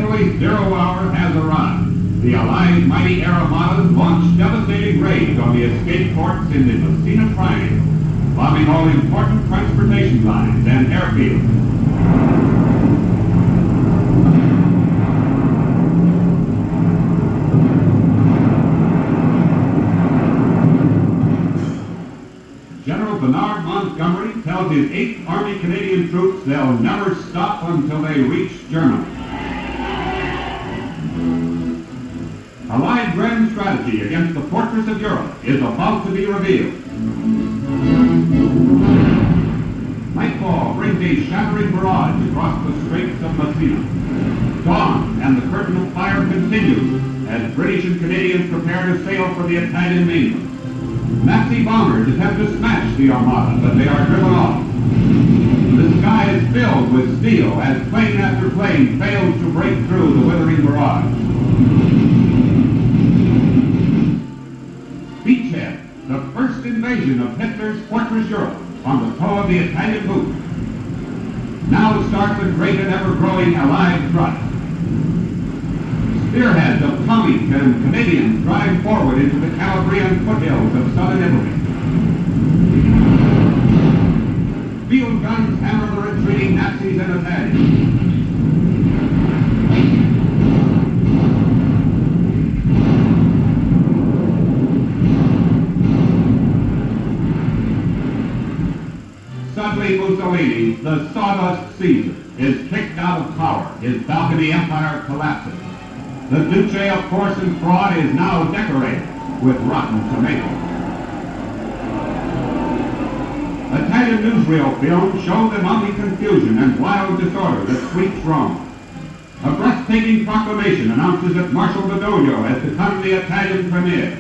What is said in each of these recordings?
Italy's 0 hour has arrived. The Allied mighty air armadas launched devastating raids on the escape ports in the Messina Triangle, bombing all important transportation lines and airfields. General Bernard Montgomery tells his 8th Army Canadian troops they'll never stop until they reach Germany. Allied grand strategy against the fortress of Europe is about to be revealed. Nightfall brings a shattering barrage across the Straits of Messina. Dawn and the curtain of fire continues as British and Canadians prepare to sail for the Italian mainland. Nazi bombers attempt to smash the armada, but they are driven off. The sky is filled with steel as plane after plane fails to break through the withering barrage. Beachhead, the first invasion of Hitler's fortress Europe on the toe of the Italian boot. Now starts a great and ever-growing Allied thrust. Spearheads of Tommies and Canadians drive forward into the Calabrian foothills of southern Italy. Field guns hammer the retreating Nazis and Italians. Suddenly Mussolini, the sawdust Caesar, is kicked out of power. His balcony empire collapses. The Duce of force and fraud is now decorated with rotten tomatoes. Italian newsreel films show the mounting confusion and wild disorder that sweeps Rome. A breathtaking proclamation announces that Marshal Badoglio has become the Italian premier.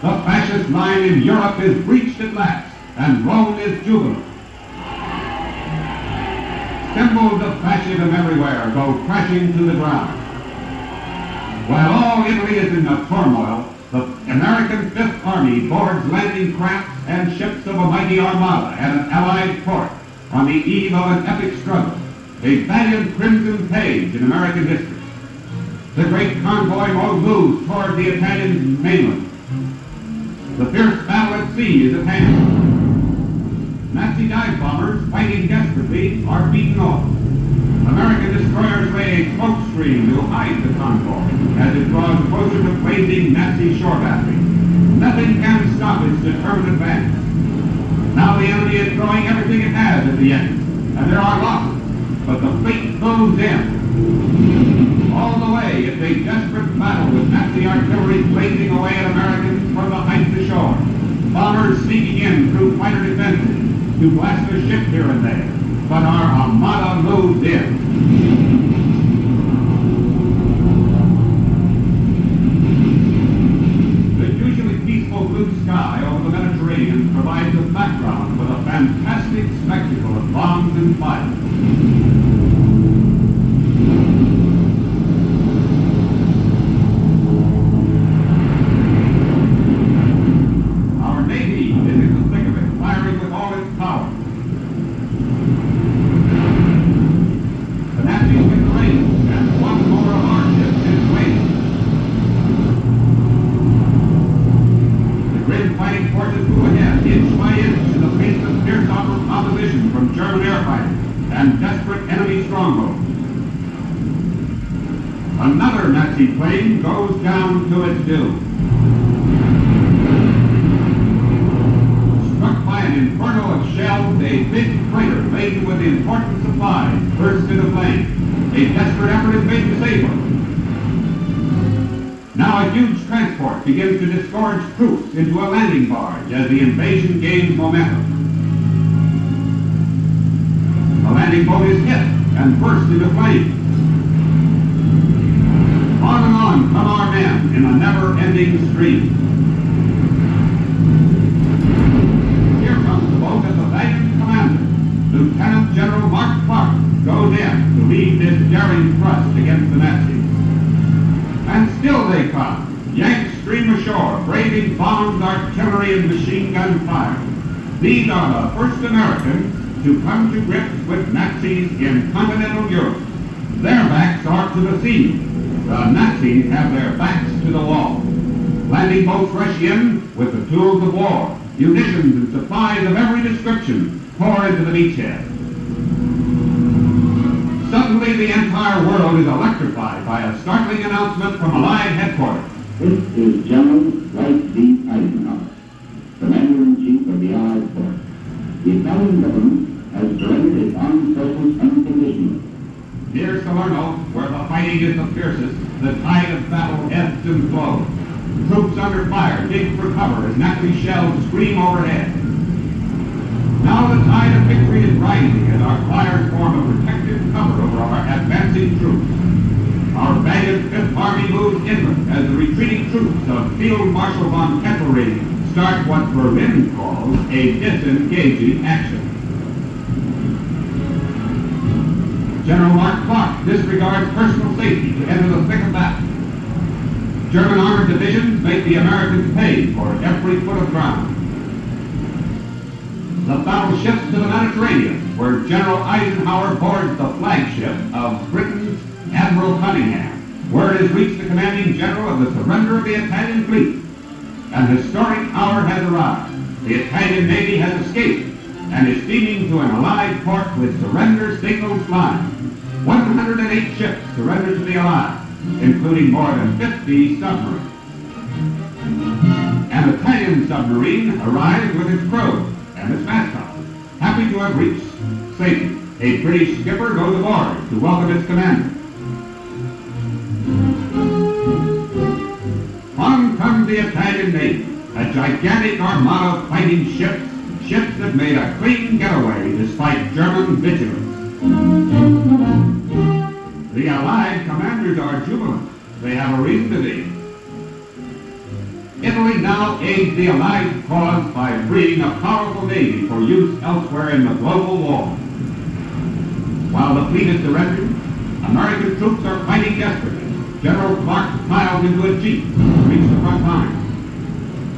The fascist line in Europe is breached at last, and Rome is jubilant. Symbols of fascism everywhere go crashing to the ground. While all Italy is in a turmoil, the American Fifth Army boards landing crafts and ships of a mighty armada at an Allied port on the eve of an epic struggle, a valiant crimson page in American history. The great convoy moves toward the Italian mainland. The fierce battle at sea is at hand. Nazi dive bombers, fighting desperately, are beaten off. American destroyers lay a smoke screen to hide the convoy as it draws closer to blazing Nazi shore batteries. Nothing can stop its determined advance. Now the enemy is throwing everything it has at the enemy, and there are losses, but the fleet moves in. All the way, it's a desperate battle with Nazi artillery blazing away at Americans from the heights ashore. Bombers sneaking in through fighter defenses to blast a ship here and there, but our armada moves in. The usually peaceful blue sky over the Mediterranean provides a background for the fantastic spectacle of bombs and fire. Another Nazi plane goes down to its doom. Struck by an inferno of shells, a big freighter laden with important supplies bursts into flame. A desperate effort is made to save her. Now a huge transport begins to disgorge troops into a landing barge as the invasion gains momentum. The landing boat is hit and bursts into flames. On and on come our men in a never-ending stream. Here comes the boat as the valiant commander, Lieutenant General Mark Clark, goes in to lead this daring thrust against the Nazis. And still they come, Yanks stream ashore, braving bombs, artillery, and machine gun fire. These are the first Americans to come to grips with Nazis in continental Europe. Their backs are to the sea. The Nazis have their backs to the wall. Landing boats rush in with the tools of war. Munitions and supplies of every description pour into the beachhead. Suddenly, the entire world is electrified by a startling announcement from Allied headquarters. This is General Dwight D. Eisenhower, Commander-in-Chief of the Allied Force. The Italian government has surrendered its armed forces unconditionally. Near Salerno, where the fighting is the fiercest, the tide of battle ebbs and flows. Troops under fire dig for cover as Nazi shells scream overhead. Now the tide of victory is rising as our flyers form a protective cover over our advancing troops. Our valiant Fifth Army moves inland as the retreating troops of Field Marshal von Kesselring start what Berlin calls a disengaging action. General Mark Clark disregards personal safety to enter the thick of battle. German armored divisions make the Americans pay for every foot of ground. The battle shifts to the Mediterranean, where General Eisenhower boards the flagship of Britain's Admiral Cunningham. Word has reached the commanding general of the surrender of the Italian fleet. An historic hour has arrived. The Italian Navy has escaped and is steaming to an Allied port with surrender signals flying. 108 ships surrendered to the Allies, including more than 50 submarines. An Italian submarine arrives with its crew and its mascot, happy to have reached safety. A British skipper goes aboard to welcome its commander. On comes the Italian Navy, a gigantic armada of fighting ships, ships that made a clean getaway despite German vigilance. The Allied commanders are jubilant. They have a reason to be. Italy now aids the Allied cause by freeing a powerful navy for use elsewhere in the global war. While the fleet is surrendering, American troops are fighting desperately. General Clark piles into a jeep to reach the front line.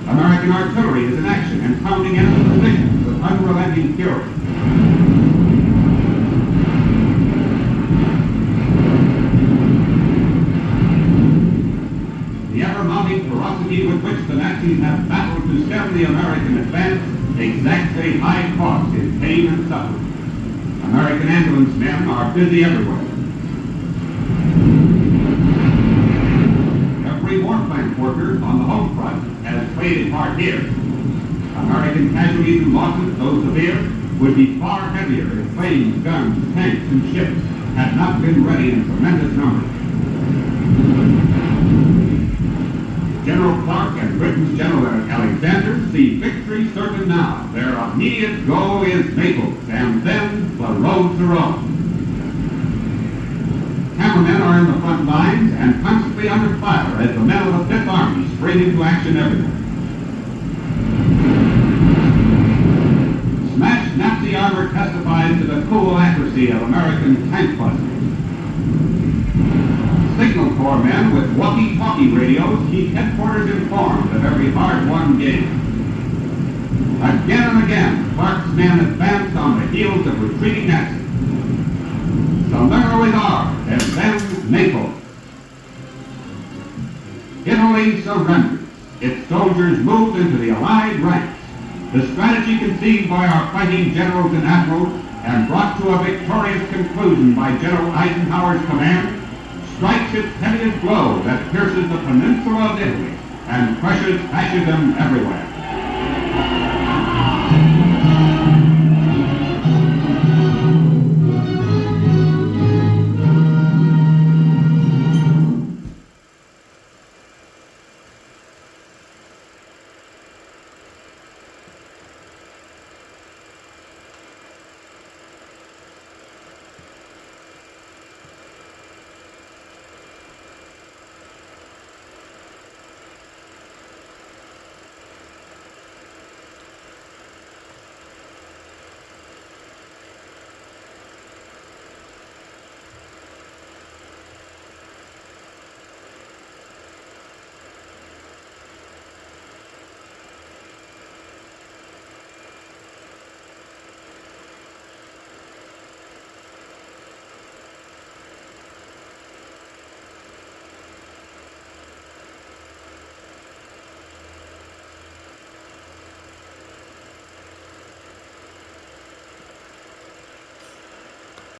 American artillery is in action and pounding enemy positions with unrelenting fury. The ever-mounting ferocity with which the Nazis have battled to stem the American advance exacts a high cost in pain and suffering. American ambulance men are busy everywhere. Every war plant worker on the home front has played a part here. American casualties and losses, though severe, would be far heavier if planes, guns, tanks, and ships had not been ready in tremendous numbers. General Clark and Britain's General Alexander see victory certain now. Their immediate goal is Naples, and then the road to Rome. Cameramen are in the front lines and constantly under fire as the men of the Fifth Army spring into action everywhere. Smashed Nazi armor testifies to the cool accuracy of American tank busters. Signal Corps men with walkie-talkie radios keep headquarters informed of every hard-won game. Again and again, Clark's men advance on the heels of retreating Nazis. Salerno is ours, and then Naples. Italy surrenders. Its soldiers moved into the Allied ranks. The strategy conceived by our fighting generals and admirals and brought to a victorious conclusion by General Eisenhower's command strikes its heaviest blow that pierces the peninsula of Italy and crushes fascism everywhere.